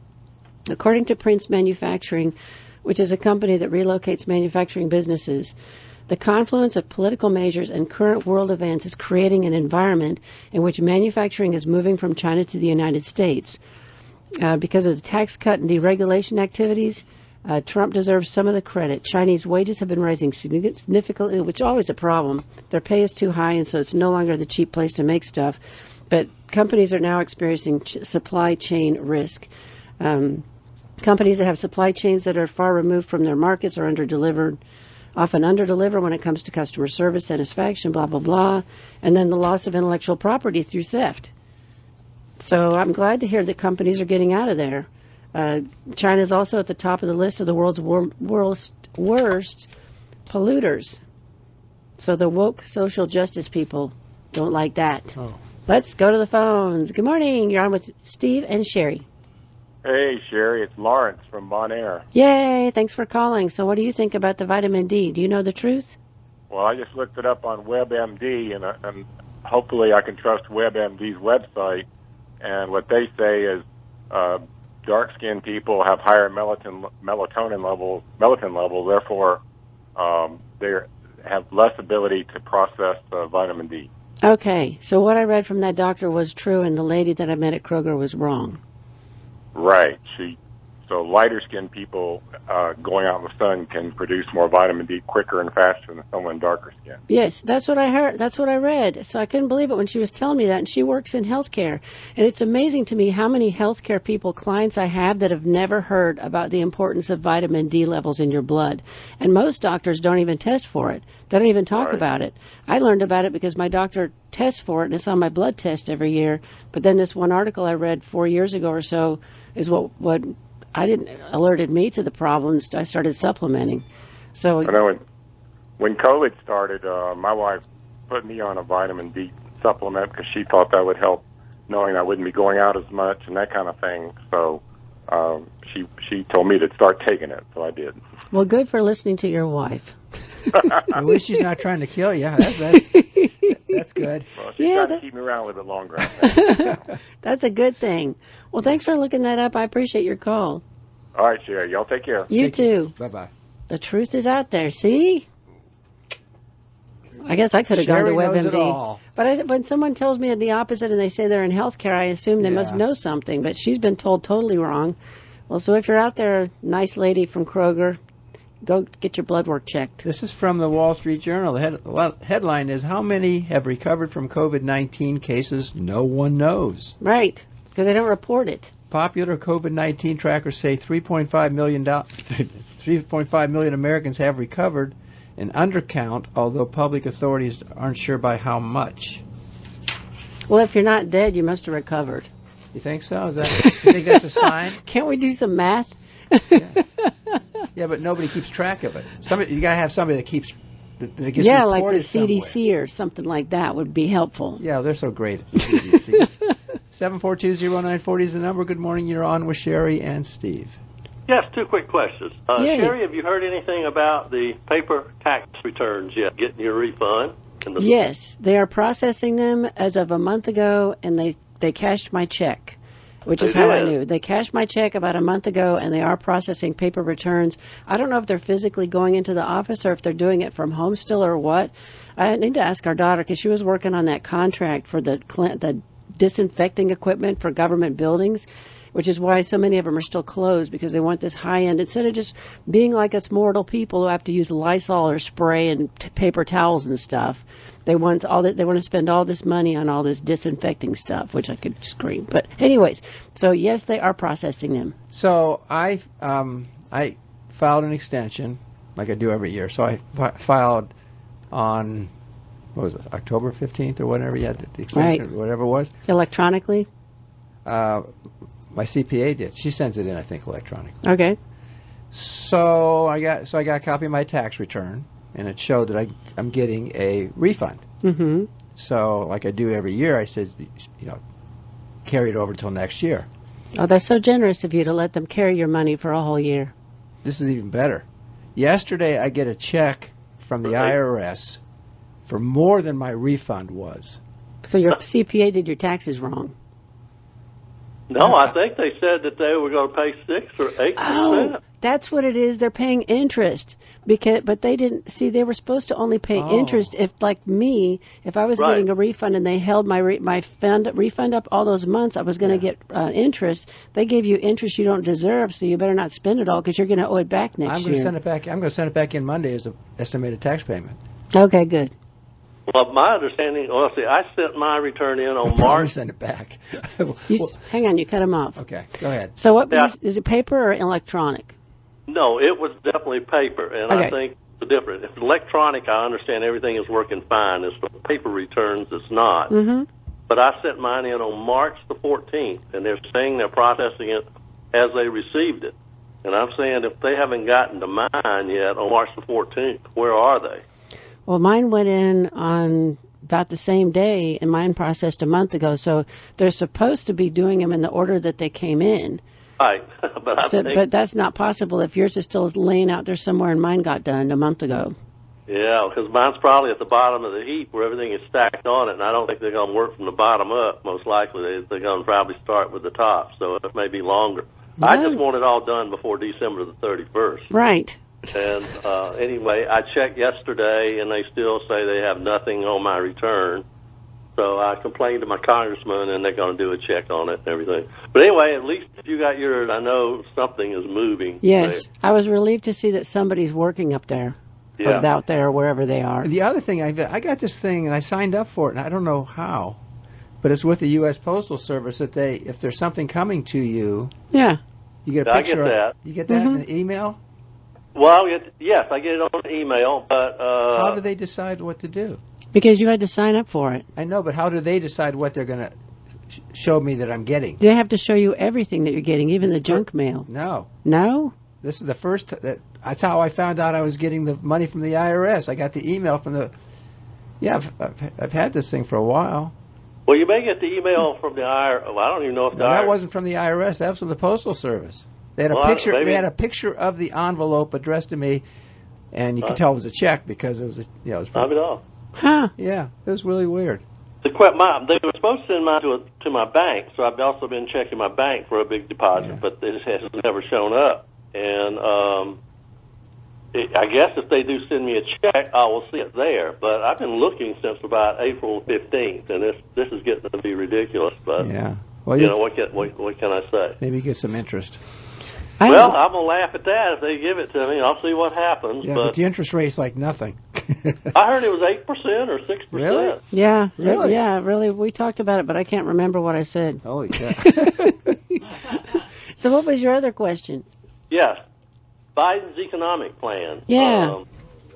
according to Prince Manufacturing, which is a company that relocates manufacturing businesses, the confluence of political measures and current world events is creating an environment in which manufacturing is moving from China to the United States. Because of the tax cut and deregulation activities, Trump deserves some of the credit. Chinese wages have been rising significantly, which is always a problem. Their pay is too high, and so it's no longer the cheap place to make stuff. But companies are now experiencing supply chain risk. Companies that have supply chains that are far removed from their markets are often under-deliver when it comes to customer service, satisfaction, blah, blah, blah, and then the loss of intellectual property through theft. So I'm glad to hear that companies are getting out of there. China is also at the top of the list of the world's worst polluters. So the woke social justice people don't like that. Oh. Let's go to the phones. Good morning. You're on with Steve and Sherry. Hey, Sherry, it's Lawrence from Bon Air. Yay, thanks for calling. So what do you think about the vitamin D? Do you know the truth? Well, I just looked it up on WebMD, and hopefully I can trust WebMD's website. And what they say is dark-skinned people have higher melatonin levels, therefore they have less ability to process vitamin D. Okay, so what I read from that doctor was true, and the lady that I met at Kroger was wrong. Right. So lighter-skinned people going out in the sun can produce more vitamin D quicker and faster than someone darker skinned. Yes, that's what I heard. That's what I read. So I couldn't believe it when she was telling me that. And she works in healthcare. And it's amazing to me how many healthcare clients I have that have never heard about the importance of vitamin D levels in your blood. And most doctors don't even test for it. They don't even talk about it. I learned about it because my doctor tests for it, and it's on my blood test every year. But then this one article I read 4 years ago or so is what alerted me to the problems. I started supplementing. So I know when COVID started, my wife put me on a vitamin D supplement because she thought that would help, knowing I wouldn't be going out as much and that kind of thing. So she told me to start taking it, so I did. Well, good for listening to your wife. I wish she's not trying to kill you. That's good. Well, she's trying to keep me around a little bit longer, I think. That's a good thing. Well, thanks for looking that up. I appreciate your call. All right, Sherry. Y'all take care. You too. Bye-bye. The truth is out there. See? I guess I could have gone to WebMD. But when someone tells me the opposite and they say they're in healthcare, I assume they must know something. But she's been told totally wrong. Well, so if you're out there, nice lady from Kroger, go get your blood work checked. This is from the Wall Street Journal. The headline is, how many have recovered from COVID-19 cases? No one knows. Right, because they don't report it. Popular COVID-19 trackers say 3.5 million Americans have recovered, an undercount, although public authorities aren't sure by how much. Well, if you're not dead, you must have recovered. You think so? You think that's a sign? Can't we do some math? Yeah, but nobody keeps track of it. You got to have somebody that keeps that gets like the reported CDC somewhere. or something like that would be helpful. Yeah, they're so great at the CDC. 7420940 is the number. Good morning. You're on with Sherry and Steve. Yes, two quick questions. Sherry, have you heard anything about the paper tax returns yet, getting your refund? Yes, they are processing them as of a month ago, and they cashed my check. which is how I knew. They cashed my check about a month ago, and they are processing paper returns. I don't know if they're physically going into the office or if they're doing it from home still or what. I need to ask our daughter because she was working on that contract for the disinfecting equipment for government buildings, which is why so many of them are still closed, because they want this high-end, instead of just being like us mortal people who have to use Lysol or spray and paper towels and stuff. They want to spend all this money on all this disinfecting stuff, which I could scream. But anyways, so yes, they are processing them. So I filed an extension like I do every year. So I filed on, what was it, October 15th or whatever you had the extension, right, whatever it was. Electronically? My CPA did. She sends it in, I think, electronically. Okay. So I got a copy of my tax return, and it showed that I'm getting a refund. Mm-hmm. So, like I do every year, I said, carry it over till next year. Oh, that's so generous of you to let them carry your money for a whole year. This is even better. Yesterday, I get a check from the IRS for more than my refund was. So your CPA did your taxes wrong. No, I think they said that they were going to pay 6 or 8%. Oh, that's what it is. They're paying interest, but they didn't see. They were supposed to only pay interest if, like me, if I was getting a refund and they held my refund up all those months, I was going to get interest. They gave you interest you don't deserve, so you better not spend it all because you're going to owe it back next year. I'm going to send it back in Monday as an estimated tax payment. Okay, good. Well, my understanding, I sent my return in on March. March. Send it back. Hang on, you cut him off. Okay, go ahead. So is it paper or electronic? No, it was definitely paper, and I think the difference. If it's electronic, I understand everything is working fine. As for paper returns, it's not. Mm-hmm. But I sent mine in on March the 14th, and they're saying they're processing it as they received it. And I'm saying if they haven't gotten to mine yet on March the 14th, where are they? Well, mine went in on about the same day, and mine processed a month ago. So they're supposed to be doing them in the order that they came in. Right, but that's not possible if yours is still laying out there somewhere, and mine got done a month ago. Yeah, because mine's probably at the bottom of the heap where everything is stacked on it, and I don't think they're going to work from the bottom up. Most likely, they're going to probably start with the top, so it may be longer. No. I just want it all done before December the 31st. Right. And anyway, I checked yesterday, and they still say they have nothing on my return. So I complained to my congressman, and they're going to do a check on it and everything. But anyway, at least if you got yours, I know something is moving. Yes, I was relieved to see that somebody's working up there, out there, wherever they are. The other thing, I got this thing, and I signed up for it, and I don't know how, but it's with the U.S. Postal Service that if there's something coming to you, you get a picture of it. You get that in the email? Well, yes, I get it on email, but... how do they decide what to do? Because you had to sign up for it. I know, but how do they decide what they're going to show me that I'm getting? They have to show you everything that you're getting, even the junk mail. No. No? This is the first... That's how I found out I was getting the money from the IRS. I got the email from the... Yeah, I've had this thing for a while. Well, you may get the email from the IRS. Well, I don't even know if that wasn't from the IRS. That was from the Postal Service. They had a picture. They had a picture of the envelope addressed to me, and you could tell it was a check because it was it was. Not at all. Huh? Yeah, it was really weird. They were supposed to send mine to my bank, so I've also been checking my bank for a big deposit, but it has never shown up. And I guess if they do send me a check, I will see it there. But I've been looking since about April 15th, and this is getting to be ridiculous. But well, what can I say? Maybe get some interest. Well, I'm going to laugh at that if they give it to me. I'll see what happens. Yeah, but the interest rate's like nothing. I heard it was 8% or 6%. Really? Yeah. Really? Yeah, really. We talked about it, but I can't remember what I said. Holy cow. So what was your other question? Yes. Biden's economic plan. Yeah.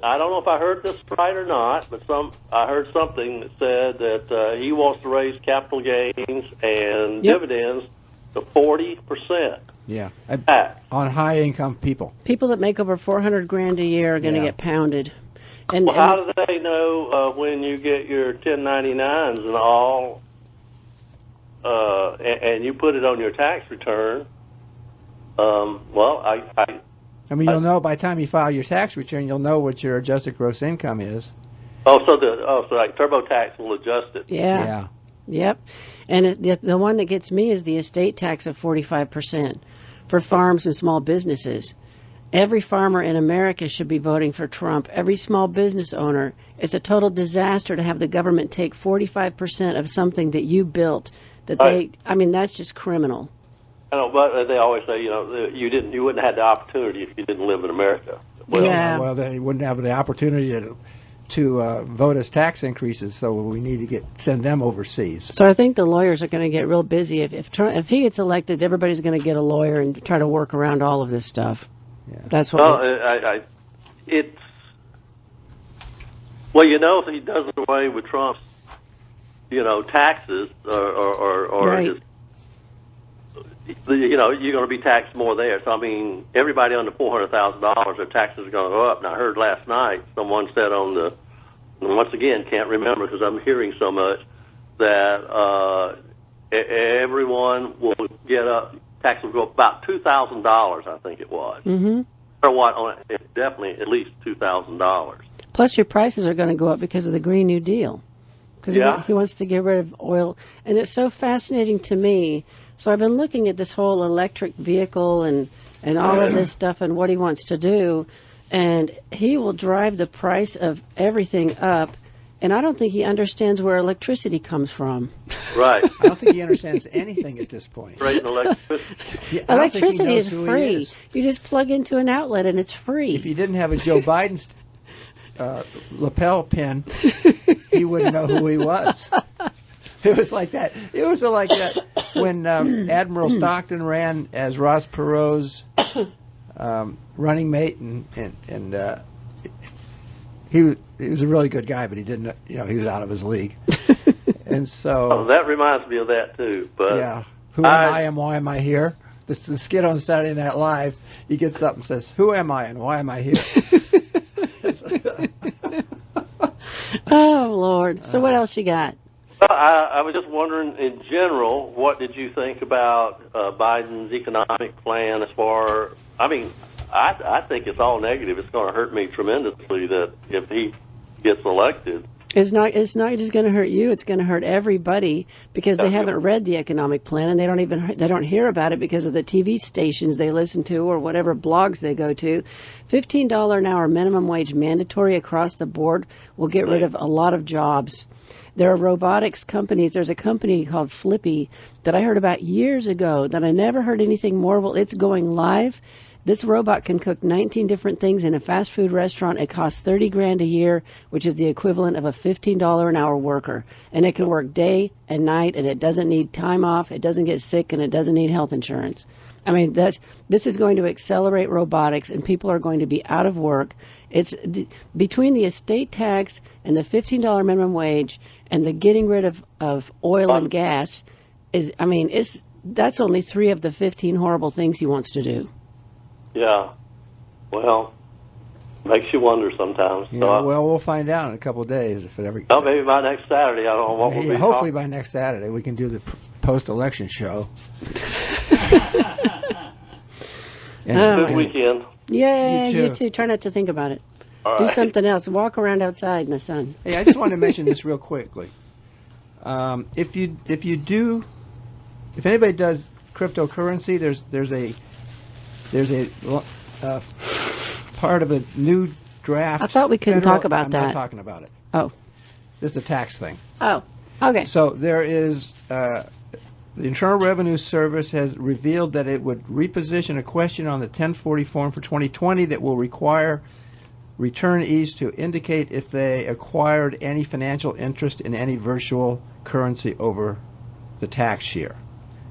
I don't know if I heard this right or not, but I heard something that said that he wants to raise capital gains and dividends to 40%. Yeah, on high-income people. People that make over $400,000 a year are going to get pounded. And how do they know when you get your 1099s and all, and you put it on your tax return? I mean, you'll know by the time you file your tax return, you'll know what your adjusted gross income is. So like TurboTax will adjust it. Yeah. Yep. And the one that gets me is the estate tax of 45% for farms and small businesses. Every farmer in America should be voting for Trump. Every small business owner. It's a total disaster to have the government take 45% of something that you built. That's just criminal. I know, but they always say, you wouldn't have had the opportunity if you didn't live in America. Well, they wouldn't have the opportunity to vote as tax increases, so we need to send them overseas. So I think the lawyers are going to get real busy. If he gets elected, everybody's going to get a lawyer and try to work around all of this stuff. Yeah. That's what. Well, if he does away with Trump's, taxes or right. you're going to be taxed more there. So, everybody under $400,000, their taxes are going to go up. And I heard last night someone said and once again, can't remember because I'm hearing so much, that everyone will get up, taxes will go up about $2,000, I think it was. Mm-hmm. Or what? Definitely at least $2,000. Plus your prices are going to go up because of the Green New Deal. Because he wants to get rid of oil. And it's so fascinating to me. So I've been looking at this whole electric vehicle and all of this stuff and what he wants to do. And he will drive the price of everything up. And I don't think he understands where electricity comes from. Right. I don't think he understands anything at this point. Right, electricity. Yeah, electricity is free. You just plug into an outlet and it's free. If he didn't have a Joe Biden's lapel pin, he wouldn't know who he was. It was like that. It was like that when Admiral Stockton ran as Ross Perot's running mate, and he was a really good guy, but he didn't. He was out of his league. And so that reminds me of that too. But yeah, who am I and why am I here? The skit on Saturday Night Live. He gets up and says, "Who am I and why am I here?" Oh Lord! So what else you got? Well, I was just wondering, in general, what did you think about Biden's economic plan? I think it's all negative. It's going to hurt me tremendously that if he gets elected. It's not just going to hurt you. It's going to hurt everybody because they haven't read the economic plan and they don't hear about it because of the TV stations they listen to or whatever blogs they go to. $15 an hour minimum wage mandatory across the board will get rid of a lot of jobs. There are robotics companies. There's a company called Flippy that I heard about years ago that I never heard anything more. Well, it's going live. This robot can cook 19 different things in a fast food restaurant. It costs $30,000 a year, which is the equivalent of a $15 an hour worker. And it can work day and night, and it doesn't need time off. It doesn't get sick, and it doesn't need health insurance. This is going to accelerate robotics, and people are going to be out of work. It's between the estate tax and the $15 minimum wage and the getting rid of oil and gas. That's only 3 of the 15 horrible things he wants to do. Yeah, well, makes you wonder sometimes. Yeah, well, we'll find out in a couple of days if it ever. Oh, maybe by next Saturday. I don't know what we'll be. Hopefully by next Saturday we can do the post-election show. Good weekend. Yeah, you too. Try not to think about it. All do right. something else. Walk around outside in the sun. Hey, I just wanted to mention this real quickly. If anybody does cryptocurrency, there's a part of a new draft. I thought we couldn't talk about I'm that. not talking about it. Oh. This is a tax thing. Oh, okay. So there is, the Internal Revenue Service has revealed that it would reposition a question on the 1040 form for 2020 that will require returnees to indicate if they acquired any financial interest in any virtual currency over the tax year.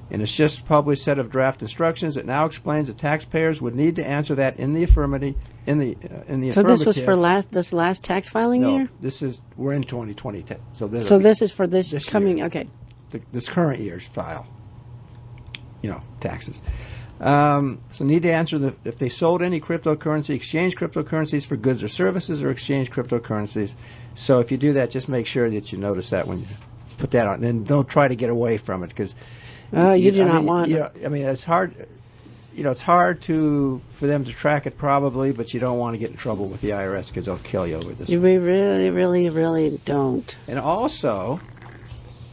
In its just published set of draft instructions, it now explains that taxpayers would need to answer that in the affirmative. So this was for this last tax filing year? No, we're in 2020. So this is for this coming year. Okay. This current year's file. Taxes. So need to answer if they sold any cryptocurrency, exchange cryptocurrencies for goods or services, or exchange cryptocurrencies. So if you do that, just make sure that you notice that when you put that on, and don't try to get away from it because. You do not want. It's hard. It's hard for them to track it probably, but you don't want to get in trouble with the IRS because they'll kill you over this. We really, really, really don't. And also,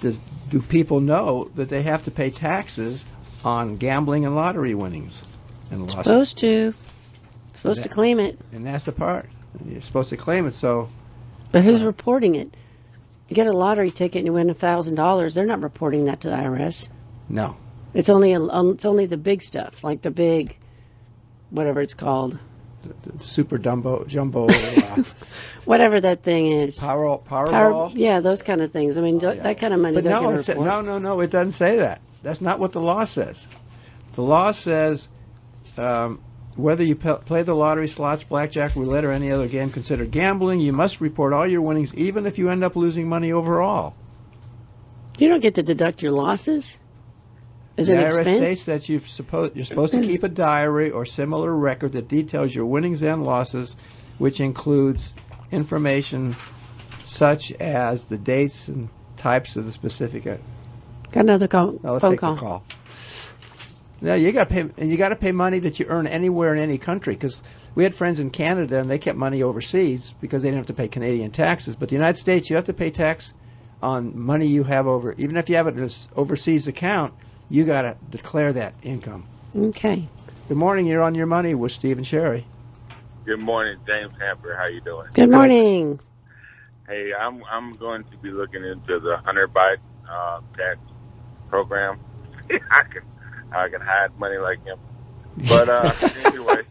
do people know that they have to pay taxes on gambling and lottery winnings and losses? Supposed to claim it. And that's the part. You're supposed to claim it, so... But who's reporting it? You get a lottery ticket and you win $1,000, they're not reporting that to the IRS. No. It's only the big stuff, like the big, whatever it's called. The super jumbo, whatever that thing is. Powerball? Yeah, those kind of things. I mean, that kind of money doesn't get reported. No, it doesn't say that. That's not what the law says. The law says whether you play the lottery, slots, blackjack, roulette, or any other game considered gambling, you must report all your winnings, even if you end up losing money overall. You don't get to deduct your losses? Is the it IRS expense? states that you're supposed to keep a diary or similar record that details your winnings and losses, which includes information such as the dates and types of the specific. Got another call. Let's phone take call. the call. Now you got to pay, and you got to pay money that you earn anywhere in any country. Because we had friends in Canada and they kept money overseas because they didn't have to pay Canadian taxes. But the United States, you have to pay tax on money you have even if you have an overseas account. You got to declare that income. Okay. Good morning. You're on Your Money with Steve and Sherry. Good morning, James Hamper. How you doing? Good morning. Hey, I'm going to be looking into the 100-byte tax program. I can hide money like him. But anyway,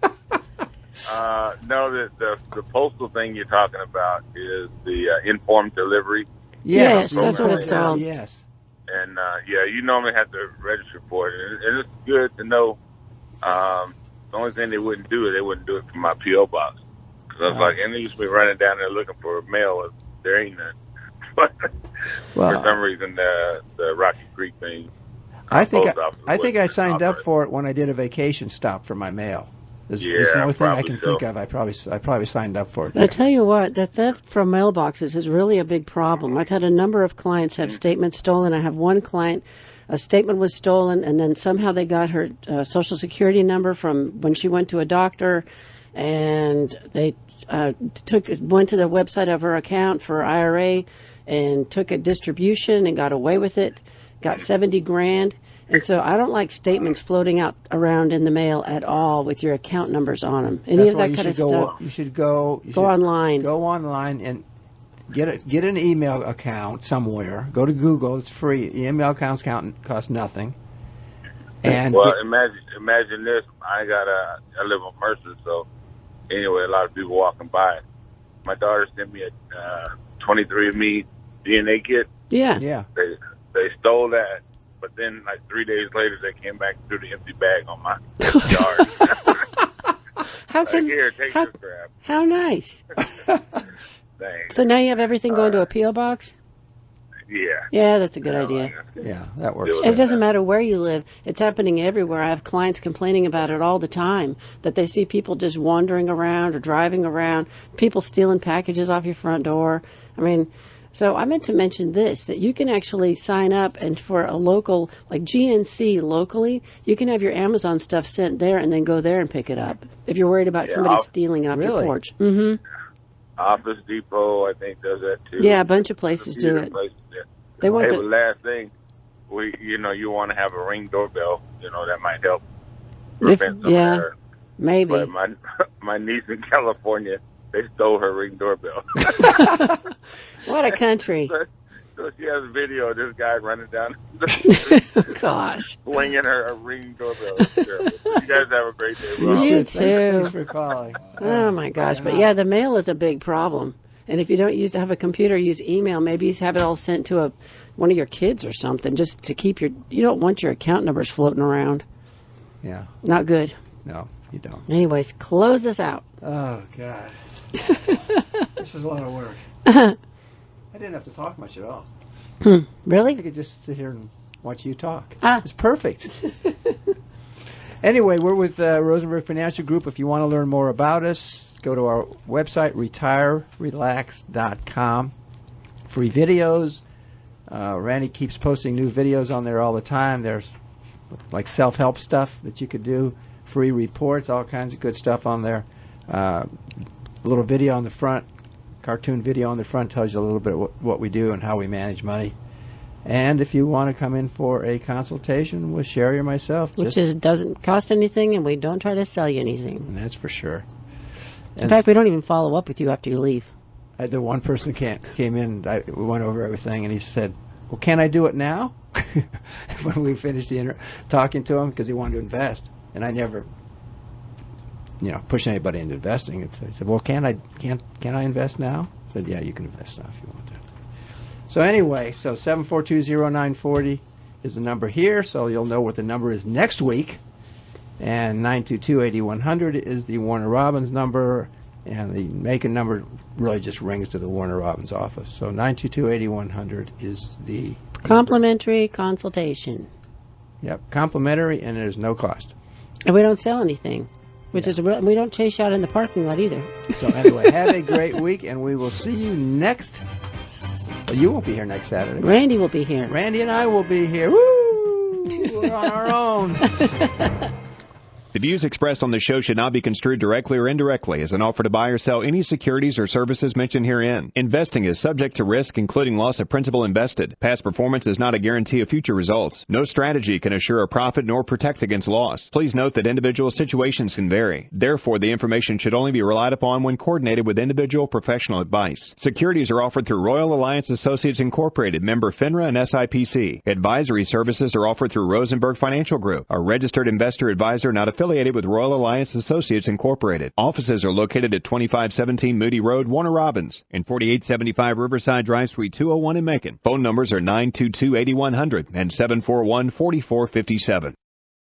no, the postal thing you're talking about is the informed delivery. Yes, that's what it's called. Yes. And, you normally have to register for it. And it's good to know. The only thing they wouldn't do it for my P.O. box. Because I was like, and they used to be running down there looking for mail. And there ain't none. But for some reason, the Rocky Creek thing. I think I signed up for it when I did a vacation stop for my mail. There's the only thing I can think of. I probably signed up for it. I tell you what, the theft from mailboxes is really a big problem. I've had a number of clients have statements stolen. I have one client, a statement was stolen, and then somehow they got her Social Security number from when she went to a doctor, and they went to the website of her account for IRA and took a distribution and got away with it, got $70,000. And so I don't like statements floating out around in the mail at all with your account numbers on them. Any of that kind of stuff. You should go online. Go online and get an email account somewhere. Go to Google. It's free. The email accounts cost nothing. And imagine this. I live on Mercer, so anyway, a lot of people walking by. My daughter sent me a 23andMe DNA kit. Yeah. They stole that. But then, like 3 days later, they came back and threw the empty bag on my yard. Here, take this crap. How nice. Thanks. So now you have everything going to a P.O. box? Yeah. Yeah, that's a good idea. Yeah, that works. It doesn't matter where you live. It's happening everywhere. I have clients complaining about it all the time, that they see people just wandering around or driving around, people stealing packages off your front door. I mean... So I meant to mention this, that you can actually sign up, and for a local, like GNC locally, you can have your Amazon stuff sent there and then go there and pick it up if you're worried about somebody stealing it off your porch. Mm-hmm. Office Depot, I think, does that too. Yeah, a bunch of places do it. They want the last thing, you want to have a Ring doorbell. That might help prevent some error. Maybe. But my niece in California, they stole her Ring doorbell. What a country. So she has a video of this guy running down the street. Gosh. Swinging her a Ring doorbell. It's terrible. You guys have a great day. You too. Thanks for calling. Oh, my gosh. But, yeah, the mail is a big problem. And if you don't have a computer, use email. Maybe you have it all sent to one of your kids or something, just to keep you don't want your account numbers floating around. Yeah. Not good. No, you don't. Anyways, close this out. Oh, God. This was a lot of work. I didn't have to talk much at all. Really? I could just sit here and watch you talk. Ah. It's perfect. Anyway, we're with Rosenberg Financial Group. If you want to learn more about us, go to our website, retirerelax.com. Free videos. Randy keeps posting new videos on there all the time. There's like self-help stuff that you could do, free reports, all kinds of good stuff on there. A little video on the front, cartoon video on the front tells you a little bit what we do and how we manage money. And if you want to come in for a consultation with Sherry or myself, doesn't cost anything, and we don't try to sell you anything. And that's for sure. In fact, we don't even follow up with you after you leave. The one person came in, we went over everything, and he said, well, can I do it now? When we finished talking to him, because he wanted to invest. And I never, push anybody into investing. I said, well, can I invest now? I said, yeah, you can invest now if you want to. So anyway, 7420940 is the number here, so you'll know what the number is next week. And 922-8100 is the Warner Robins number, and the Macon number really just rings to the Warner Robins office. So 922-8100 is the complimentary consultation. Yep, complimentary, and there's no cost. And we don't sell anything, which is we don't chase you out in the parking lot either. So anyway, have a great week, and we will see you next. You won't be here next Saturday. Randy will be here. Randy and I will be here. Woo! We're on our own. The views expressed on the show should not be construed directly or indirectly as an offer to buy or sell any securities or services mentioned herein. Investing is subject to risk, including loss of principal invested. Past performance is not a guarantee of future results. No strategy can assure a profit nor protect against loss. Please note that individual situations can vary. Therefore, the information should only be relied upon when coordinated with individual professional advice. Securities are offered through Royal Alliance Associates Incorporated, member FINRA and SIPC. Advisory services are offered through Rosenberg Financial Group, a registered investor advisor not affiliated with Royal Alliance Associates Incorporated. Offices are located at 2517 Moody Road, Warner Robins, and 4875 Riverside Drive, Suite 201 in Macon. Phone numbers are 922-8100 and 741-4457.